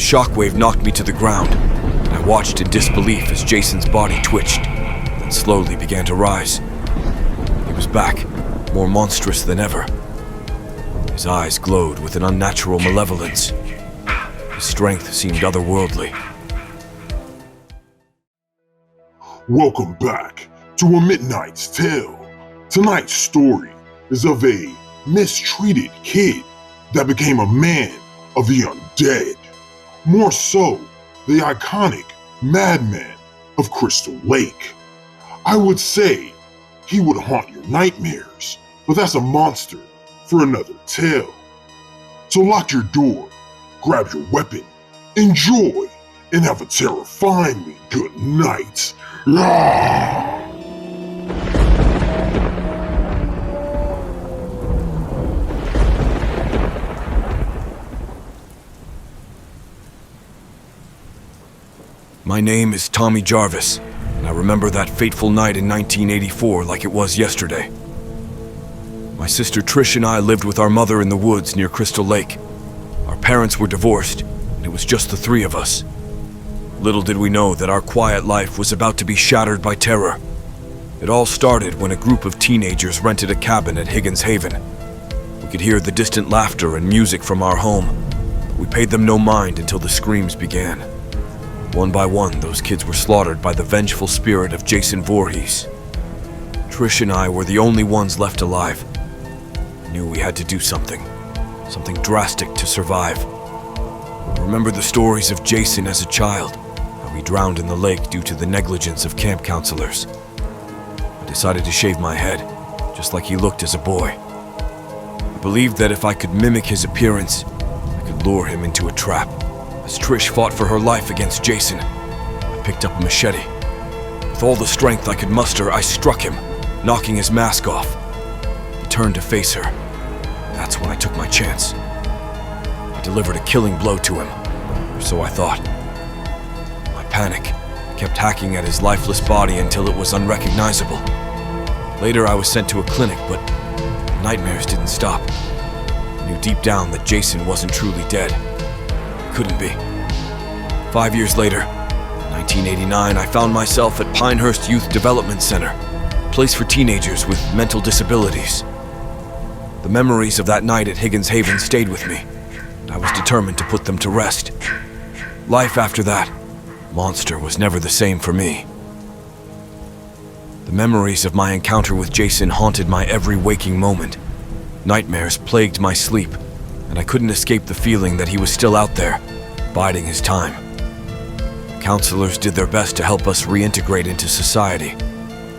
shockwave knocked me to the ground, and I watched in disbelief as Jason's body twitched, then slowly began to rise. He was back, more monstrous than ever. His eyes glowed with an unnatural malevolence. His strength seemed otherworldly. Welcome back to A Midnight's Tale. Tonight's story is of a mistreated kid that became a man of the undead. More so, the iconic madman of Crystal Lake. I would say he would haunt your nightmares, but that's a monster for another tale. So lock your door, grab your weapon, enjoy, and have a terrifyingly good night. My name is Tommy Jarvis, and I remember that fateful night in 1984 like it was yesterday. My sister Trish and I lived with our mother in the woods near Crystal Lake. Our parents were divorced, and it was just the three of us. Little did we know that our quiet life was about to be shattered by terror. It all started when a group of teenagers rented a cabin at Higgins Haven. We could hear the distant laughter and music from our home. We paid them no mind until the screams began. One by one, those kids were slaughtered by the vengeful spirit of Jason Voorhees. Trish and I were the only ones left alive. I knew we had to do something drastic to survive. I remember the stories of Jason as a child, how he drowned in the lake due to the negligence of camp counselors. I decided to shave my head, just like he looked as a boy. I believed that if I could mimic his appearance, I could lure him into a trap. As Trish fought for her life against Jason, I picked up a machete. With all the strength I could muster, I struck him, knocking his mask off. He turned to face her. That's when I took my chance. I delivered a killing blow to him, or so I thought. My panic kept hacking at his lifeless body until it was unrecognizable. Later I was sent to a clinic, but the nightmares didn't stop. I knew deep down that Jason wasn't truly dead. Couldn't be. 5 years later, in 1989, I found myself at Pinehurst Youth Development Center, a place for teenagers with mental disabilities. The memories of that night at Higgins Haven stayed with me, and I was determined to put them to rest. Life after that monster was never the same for me. The memories of my encounter with Jason haunted my every waking moment. Nightmares plagued my sleep, and I couldn't escape the feeling that he was still out there, biding his time. Counselors did their best to help us reintegrate into society,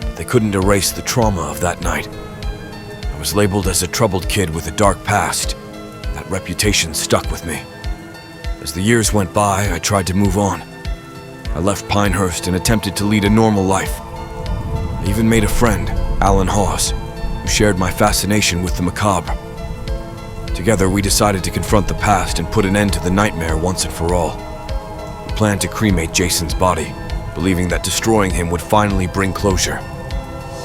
but they couldn't erase the trauma of that night. I was labeled as a troubled kid with a dark past. That reputation stuck with me. As the years went by, I tried to move on. I left Pinehurst and attempted to lead a normal life. I even made a friend, Alan Hawes, who shared my fascination with the macabre. Together, we decided to confront the past and put an end to the nightmare once and for all. We planned to cremate Jason's body, believing that destroying him would finally bring closure.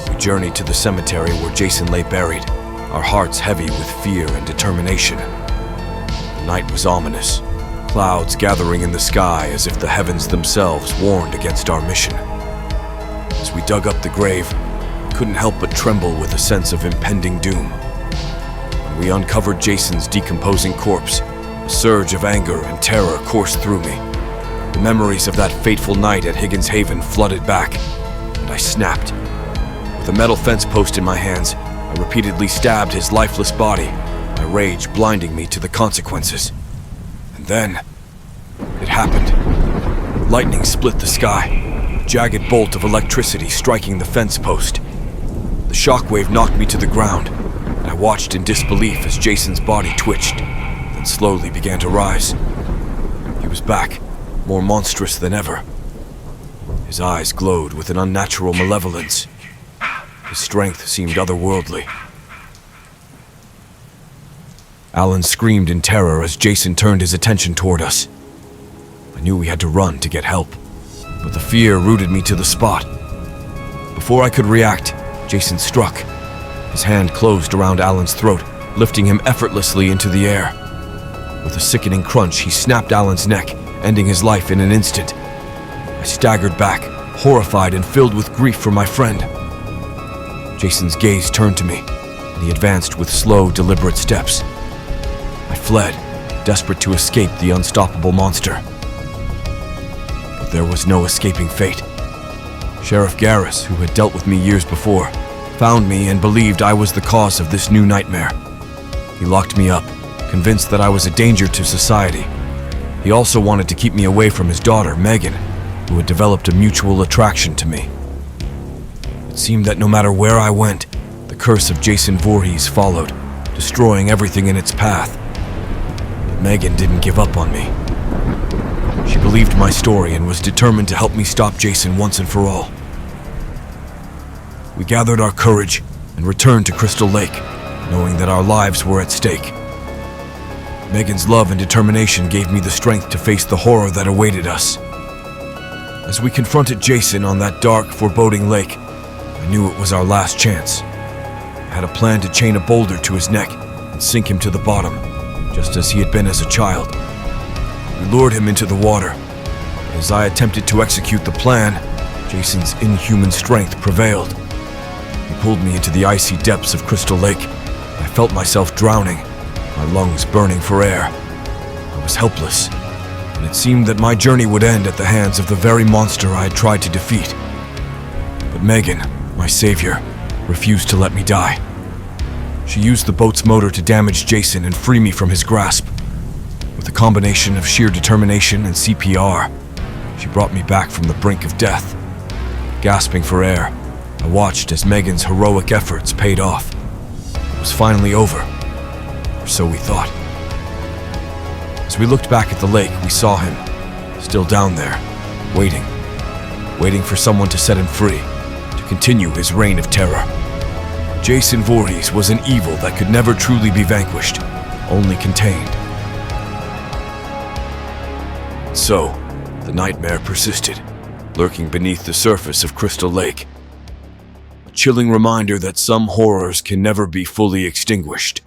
We journeyed to the cemetery where Jason lay buried, our hearts heavy with fear and determination. The night was ominous, clouds gathering in the sky as if the heavens themselves warned against our mission. As we dug up the grave, I couldn't help but tremble with a sense of impending doom. When we uncovered Jason's decomposing corpse, a surge of anger and terror coursed through me. The memories of that fateful night at Higgins Haven flooded back, and I snapped. With a metal fence post in my hands, I repeatedly stabbed his lifeless body, my rage blinding me to the consequences. And then, it happened. Lightning split the sky, a jagged bolt of electricity striking the fence post. The shockwave knocked me to the ground, and I watched in disbelief as Jason's body twitched, then slowly began to rise. He was back, more monstrous than ever. His eyes glowed with an unnatural malevolence. His strength seemed otherworldly. Alan screamed in terror as Jason turned his attention toward us. I knew we had to run to get help, but the fear rooted me to the spot. Before I could react, Jason struck. His hand closed around Alan's throat, lifting him effortlessly into the air. With a sickening crunch, he snapped Alan's neck, ending his life in an instant. I staggered back, horrified and filled with grief for my friend. Jason's gaze turned to me, and he advanced with slow, deliberate steps. I fled, desperate to escape the unstoppable monster. But there was no escaping fate. Sheriff Garris, who had dealt with me years before, found me and believed I was the cause of this new nightmare. He locked me up, convinced that I was a danger to society. He also wanted to keep me away from his daughter, Megan, who had developed a mutual attraction to me. It seemed that no matter where I went, the curse of Jason Voorhees followed, destroying everything in its path. But Megan didn't give up on me. She believed my story and was determined to help me stop Jason once and for all. We gathered our courage and returned to Crystal Lake, knowing that our lives were at stake. Megan's love and determination gave me the strength to face the horror that awaited us. As we confronted Jason on that dark, foreboding lake, I knew it was our last chance. I had a plan to chain a boulder to his neck and sink him to the bottom, just as he had been as a child. We lured him into the water. As I attempted to execute the plan, Jason's inhuman strength prevailed. He pulled me into the icy depths of Crystal Lake. I felt myself drowning, my lungs burning for air. I was helpless, and it seemed that my journey would end at the hands of the very monster I had tried to defeat. But Megan, my savior, refused to let me die. She used the boat's motor to damage Jason and free me from his grasp. With a combination of sheer determination and CPR, she brought me back from the brink of death. Gasping for air, I watched as Megan's heroic efforts paid off. It was finally over, or so we thought. As we looked back at the lake, we saw him, still down there, waiting for someone to set him free, to continue his reign of terror. Jason Voorhees was an evil that could never truly be vanquished, only contained. So, the nightmare persisted, lurking beneath the surface of Crystal Lake. A chilling reminder that some horrors can never be fully extinguished.